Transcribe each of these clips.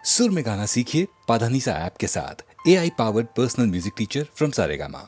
सुर में गाना सीखिए पाधानीसा ऐप के साथ। AI powered personal music teacher from Saregama.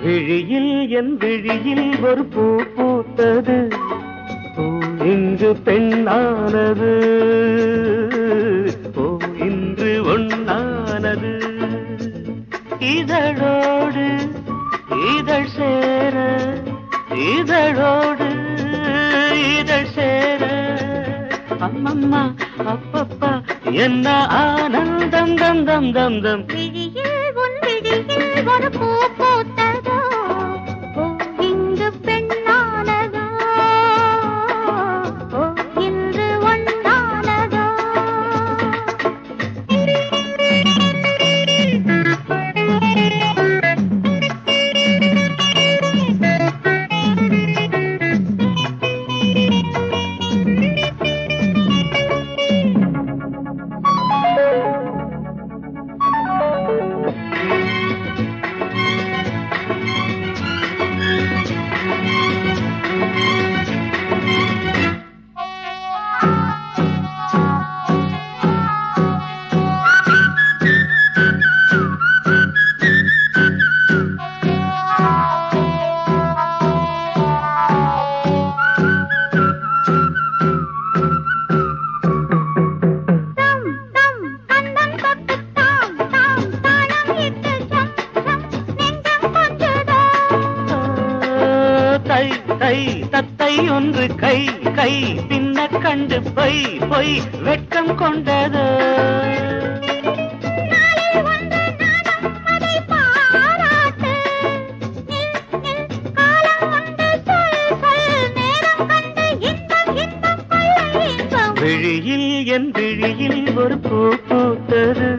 விழியில் என் விழியில் ஒரு பூ பூத்தது, பூ இன்று பெண்ணானது, பூ இன்று ஒண்ணானது. இதழோடு இதழ் சேர, இதழோடு இதழ் சேர, அம்மம்மா அப்பப்பா என்ன ஆனந்தம் தம் தம் தம் தம். விழியில் உன் விழியில் ஒரு பூ பூத்ததோ, பூ இங்கு பெண்ணானதோ, பூ இன்று ஒண்ணானதோ. தத்தை ஒன்று கை கை பின்ன கண்டு பொய் பொய் வெட்கம் கொண்டது. விழியில் என் விழியில் ஒரு பூ பூத்தது,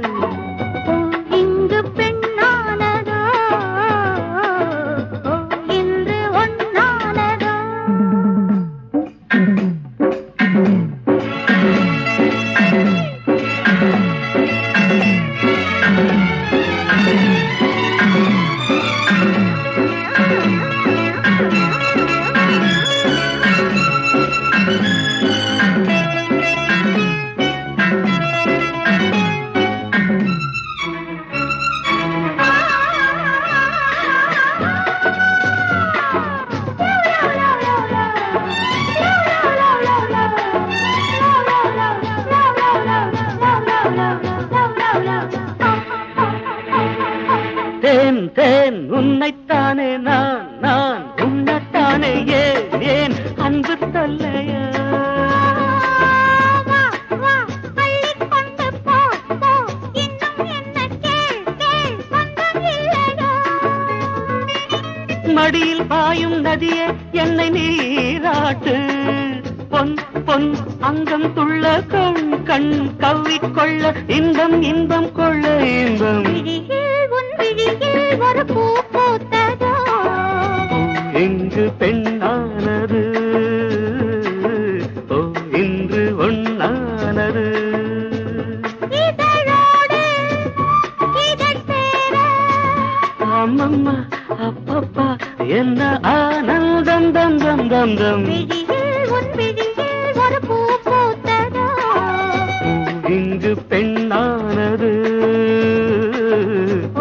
இங்கு பெண்ணானதோ, இன்று ஒண்ணானதோ. தேன் தேன் உன்னைத்தானே நான் நான் உன்னைத்தானே ஏன் ஏன் அன்பு தொல்லையா. மடியில் பாயும் நதியே என்னை நீராட்டு, பொன் பொன் அங்கம் துள்ள கண் கண் கவ்விக்கொள்ள இன்பம் இன்பம் கொள்ள இன்பம். விழியில் உன் விழியில் ஒரு பூ பூத்ததோ, இங்கு பெண்ணானது, ஓ இன்று ஒண்ணானது. இதழோடு இதழ் சேர, அம்மம்மா அப்பப்பா என்ன ஆனந்தம் தம் தம் தம் தம். விழியில் உன் விழியில் ஒரு பூ பூத்ததோ, இங்கு பெண்ணானது,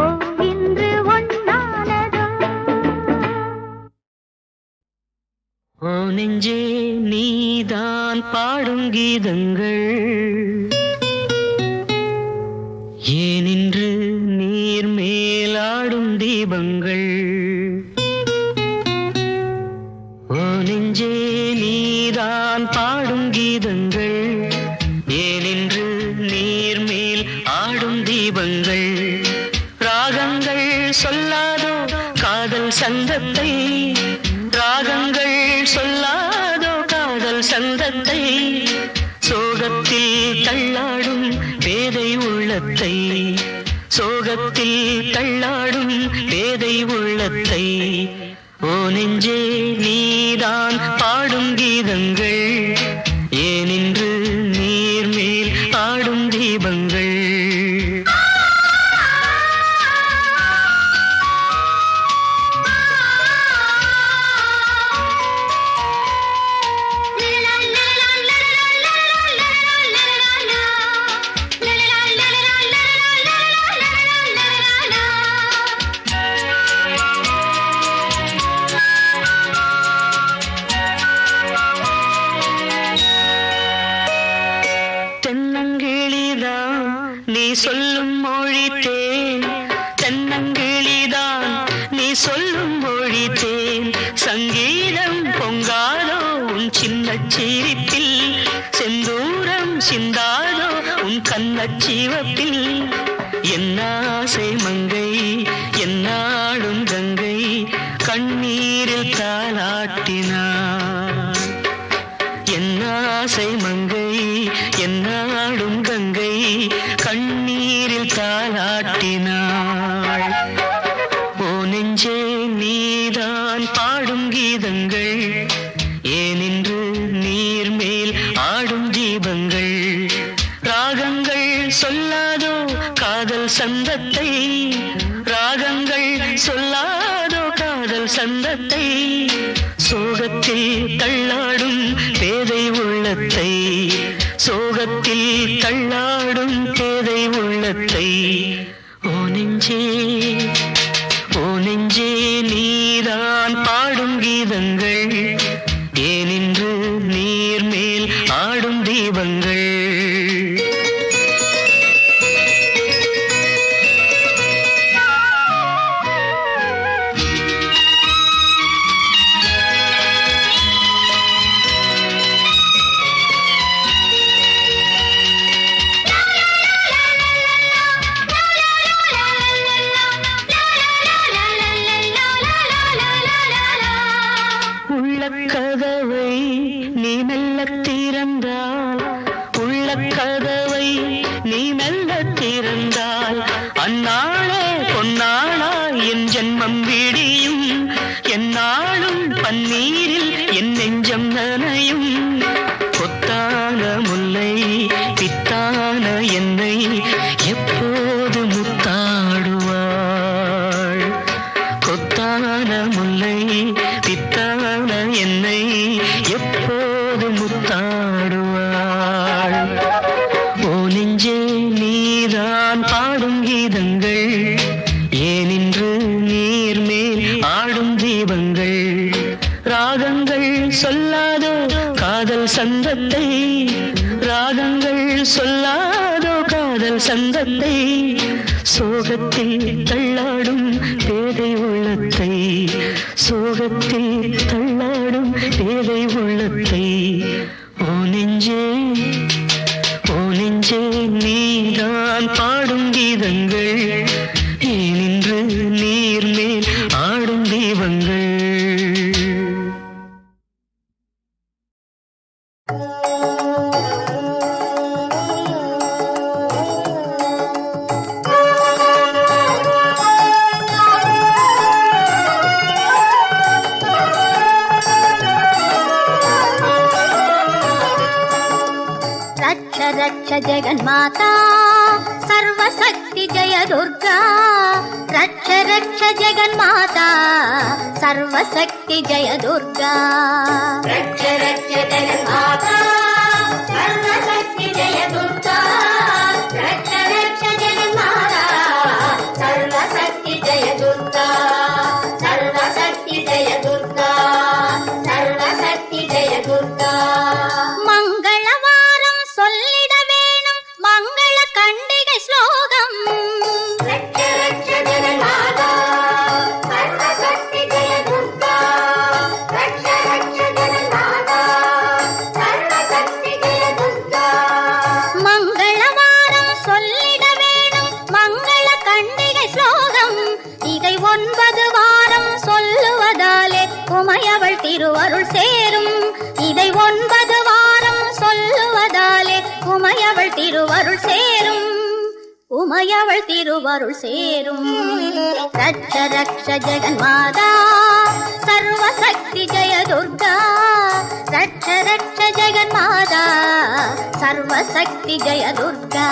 ஓ இன்று ஒண்ணானதோ. ஓ நெஞ்சே நீதான் பாடும் கீதங்கள், ஏனின்று நீர் மேலாடும் தீபங்கள். ஓ நெஞ்சே நீதான் பாடும் கீதங்கள், ஏனின்று நீர் மேல் ஆடும் தீபங்கள். ராகங்கள் சொல்லாதோ காதல் சந்தத்தை, ராகங்கள் சொல்லாதோ காதல் சந்தத்தை. சோகத்தில் தள்ளாடும் பேதை உள்ளத்தை, சோகத்தில் தள்ளாடும் பேதை உள்ளத்தை ஓ நெஞ்சே நீதான் பாடும் கீதங்கள் ஏனின்று நீர் மேல் ஆடும் தீபங்கள் நீ சொல்லும் மொழி தேன் தென்னங்கிளிதான் நீ சொல்லும் மொழி தேன் சங்கீதம் பொங்காதோ உன் சின்ன சிரிப்பில் செந்தூரம் சிந்தாதோ உன் கண்ணச் சிவப்பில் என்னாசை மங்கை என்னாடும் கங்கை கண்ணீரில் தாலாட்டினார் என்னாசை மங்கை என்னாடும் கங்கை கண்ணீரில் தாலாட்டினாள் ஓ நெஞ்சே நீதான் பாடும் கீதங்கள் ஏனின்று நீர் மேல் ஆடும் தீபங்கள் ராகங்கள் சொல்லாதோ காதல் சந்தத்தை ராகங்கள் சொல்லாதோ காதல் சந்தத்தை சோகத்தில் தள்ளாடும் பேதை உள்ளத்தை சோகத்தில் தள்ளாடும் பேதை உள்ளத்தை ஓ நெஞ்சே நீதான் பாடும் கீதங்கள் ஏனின்று நீர் மேல் ஆடும் தீபங்கள் கதவை நீ மெல்ல திறந்தால் உள்ள கதவை நீ மெல்ல திறந்தால் அந்நாளே பொன்னாளா என் ஜென்மம் விடியும் எந்நாளும் பன்னீரில் என் நெஞ்சம் நனையும் கொத்தான முல்லை பித்தான என்னை எப்போது முத்தாடுவாள் கொத்தான முல்லை பித்தான என்னை எப்போது முத்தாடுவாள் ஓ நெஞ்சே நீதான் பாடும் கீதங்கள் ஏனின்று நீர் மேல் ஆடும் தீபங்கள் ராகங்கள் சொல்லாதோ காதல் சந்தத்தை ராகங்கள் சொல்லாதோ காதல் சந்தத்தை சோகத்தில் தள்ளாடும் பேதை உள்ளத்தை சோகத்தில் தள்ளாடும் பேதை உள்ளத்தை ஓ நெஞ்சே நீதான் பாடும் கீதங்கள் ஏனின்று நீர் மேல் ஆடும் தீபங்கள் रक्ष जगन्माता सर्वशक्ति जय दुर्गा रक्ष जगन्माता सर्वशक्ति जय दुर्गा रक्ष जगन्माता सर्वशक्ति जय दुर्गा रक्ष जगन्माता सर्वशक्ति जय दुर्गा सर्वशक्ति जय दुर्गा सर्वशक्ति जय दुर्गा சொல்லிட வேணும் மங்கள கண்டிகை ஸ்லோகம் ரட்ச ஜெகன்மாதா சர்வசக்தி ஜெய துர்கா ரட்ச ஜெகன்மாதா சர்வசக்தி ஜெய துர்கா மங்களவாரம் சொல்லிட வேணும் மங்கள கண்டிகை ஸ்லோகம் இதை 9 வாரம் சொல்லுவதாலே உமையவள் திருவருள் சேரும் இதை 9 வாரம் சொல்லுவதாலே உமையவள் திருவருள் சேரும் உமையவள் திருவருள் சேரும். ரட்ச ரக்ஷ ஜெகன்மாதா சர்வசக்தி ஜெய துர்கா. ரட்ச ரக்ஷ ஜெகன்மாதா சர்வசக்தி ஜெய துர்கா.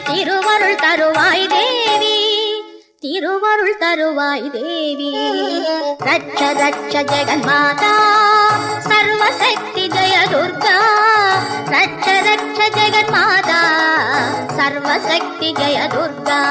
திருவருள் தருவாய் தேவி, திருவருள் தருவாய் தேவி. ரட்ச ரட்ச ஜெகன்மாதா சர்வசக்தி ஜெய துர்கா. ரட்ச ரட்ச ஜெகன்மாதா சர்வசக்தி ஜெய துர்கா.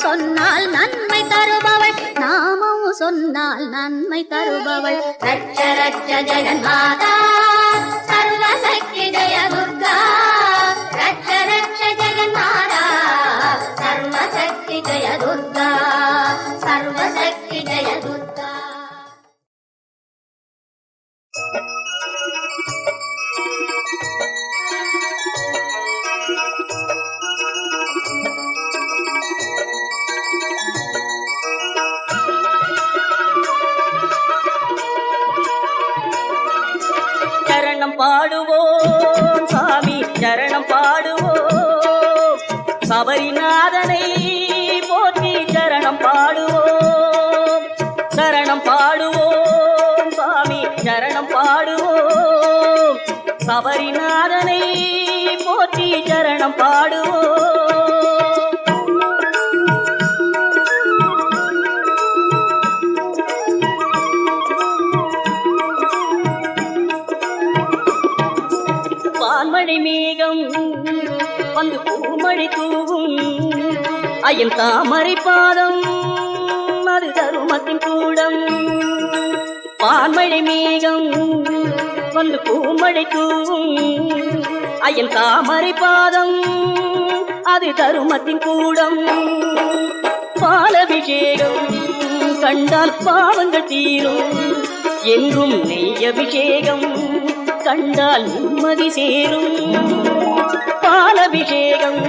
சொன்னால் நன்மை தருபவள், நாமம் சொன்னால் நன்மை தருபவள். ரட்ச ரட்ச ஜெகன்மாதா சர்வசக்தி ஜெய துர்கா. ரட்ச ரட்ச ஜெகன்மாதா சர்வசக்தி ஜெய துர்கா. சர்வசக்தி ஜெய துர்கா. சரணம் பாடுவோம் சாமி, சரணம் பாடுவோம். சபரிநாதனை போற்றி சரணம் பாடுவோம். சரணம் பாடுவோம் சாமி, சரணம் பாடுவோம். சபரிநாதனை போற்றி சரணம் பாடுவோம். பால்மழை மேகம் வந்து பூமழை தூவும். ஐயன் தாமரை பாதம் அது தருமத்தின் கூடம். பால்மழை மேகம் வந்து பூமழை தூவும். ஐயன் தாமரை பாதம் அது தருமத்தின் கூடம். பாலபிஷேகம் கண்டால் பாவங்கள் தீரும். என்றும் நெய் அபிஷேகம் கண்டால் நிம்மதி சேரும். பாலபிஷேகம்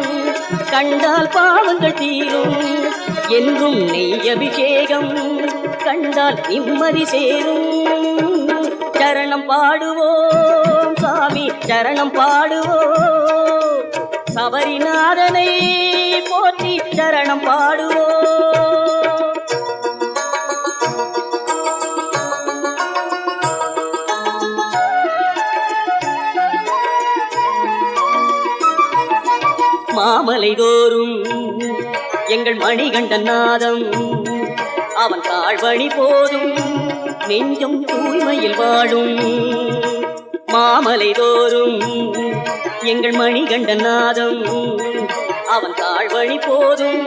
கண்டால் பாவங்கள் தீரும். என்றும் நெய் அபிஷேகம் கண்டால் நிம்மதி சேரும். சரணம் பாடுவோம் சாமி, சரணம் பாடுவோம். சபரிநாதனை போற்றி சரணம் பாடுவோம். மாமலை தோறும் எங்கள் மணிகண்டன் நாதம். அவன் தாழ்வழி போதும் நெஞ்சம் தூய்மையில் வாழும். மாமலை தோறும் எங்கள் மணிகண்டன் நாதம். அவன் தாழ்வழி போதும்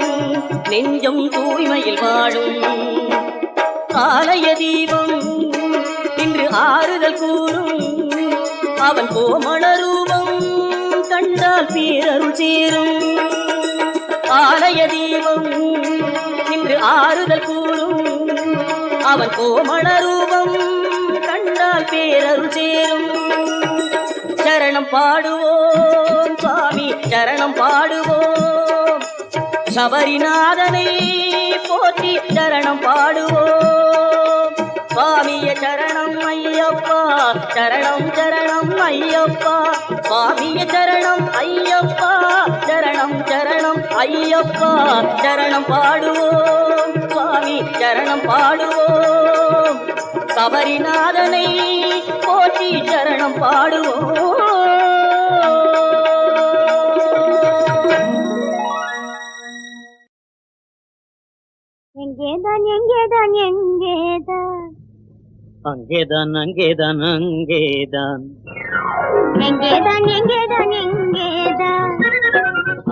நெஞ்சம் தூய்மையில் வாழும். ஆலய தீபம் இன்று ஆறுதல் கூறும். அவன் கோமள ரூபம் கண்டால் பேரருள் சேரும். ஆலய தீபம் நின்று ஆறுதல் கூறும். அவன் கோமள ரூபம் கண்டால் பேரருள் சேரும். சரணம் பாடுவோம் சுவாமி சரணம் பாடுவோம். சபரிநாதனை போற்றி சரணம் பாடுவோம். சுவாமிய சரணம் ஐயப்பா சரணம் சரணம் ஐயப்பா. சுவாமிய சரணம் ஐயப்பா சரணம் சரணம் ஐயப்பா. சரணம் பாடுவோம் சுவாமி சரணம் பாடுவோம். சபரிநாதனை போற்றி சரணம் பாடுவோம். எங்கேதான் எங்கேதான் எங்கேதான் அங்கேதான் அங்கேதான் அங்கேதான் எங்கேதான் எங்கேதான் எங்கேதான்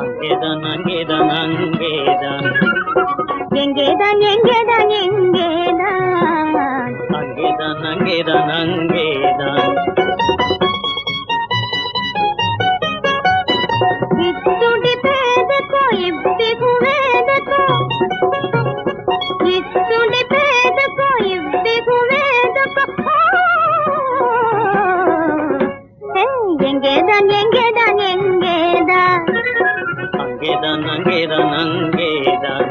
அங்கேதான் அங்கேதான் அங்கேதான் எங்கேதான் எங்கேதான் எங்கேதான் அங்கேதான் அங்கேதான் அங்கேதான் இத்துடி பேதக்கோ இவ்விகு வேதக்கோ இத்துடி பேதக்கோ இவ்விகு வேதக்கோ. எங்கேதான் எங்கேதான் எங்கேதான் அங்கேதான் அங்கேதான் அங்கேதான்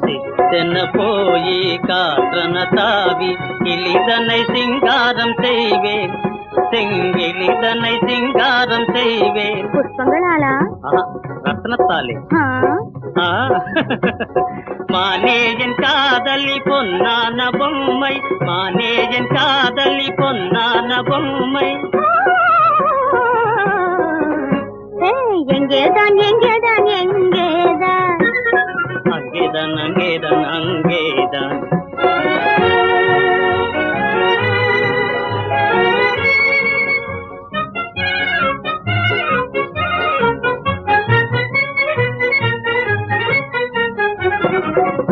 சித்தன போய் காற்றன தாவி கிளிதனை சிங்காரம் செய்வேன். செங்கிலிதனை சிங்காரம் செய்வேன். புஷ்பங்களாலா ரத்னத்தாலே மானேஜன் காதலி பொன்னான பொம்மை. மானேஜன் காதலி பொன்னான பொம்மை. எங்கேதான் எங்கேதான் எங்கேதான் அங்கேதான் அங்கேதான் அங்கேதான்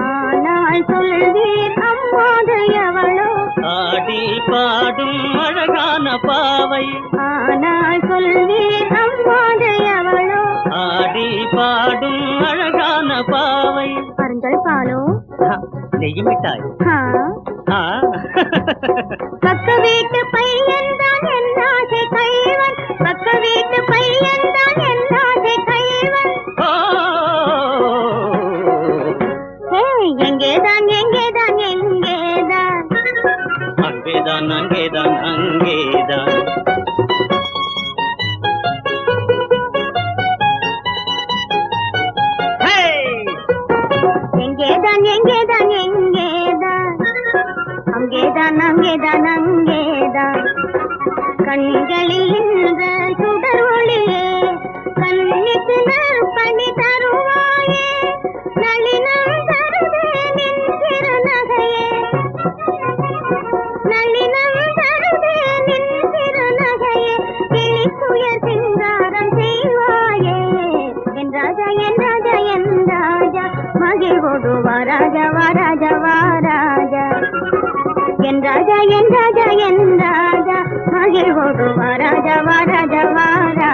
ஆனால் சொல்வீர் அம்மாது எவளோ ஆடி பாடும் அழகான பாவை. ஆனால் சொல்வீர் அம்மாது எவளோ ஆடி பாடும் அழகான பாவை. பருந்தல் பாலோ நெய் மிட்டாய். பக்க வீட்டு பையன் தான் என் ஆசை கைவன். பக்க வீட்டு பையன் தான் என் ஆசை கைவன். எங்கேதான் எங்கேதான் எங்கேதான் அங்கேதான் அங்கேதான் அங்கேதான் எங்கேதான் எங்கேதான் எங்கேதான் அங்கேதான் அங்கேதான் அங்கேதான் கண்களில் இந்த சுடர் ஒளியே கண்ணுக்கு நற்பணி தருவாயே. நளினம் தருவே நின் திருநகையே நளினம் தருவே நின் திருநகையே. கிளிக்குயர் சிங்காரம் செய்வாயே என் ராஜா என் ராஜா என் ராஜா. மகிழ்வோடு வாராஜா வாராஜா வாராஜா என் ராஜா என் ராஜா என் ராஜா. மகிழ்வோடு வாராஜா வாராஜா வாராஜா.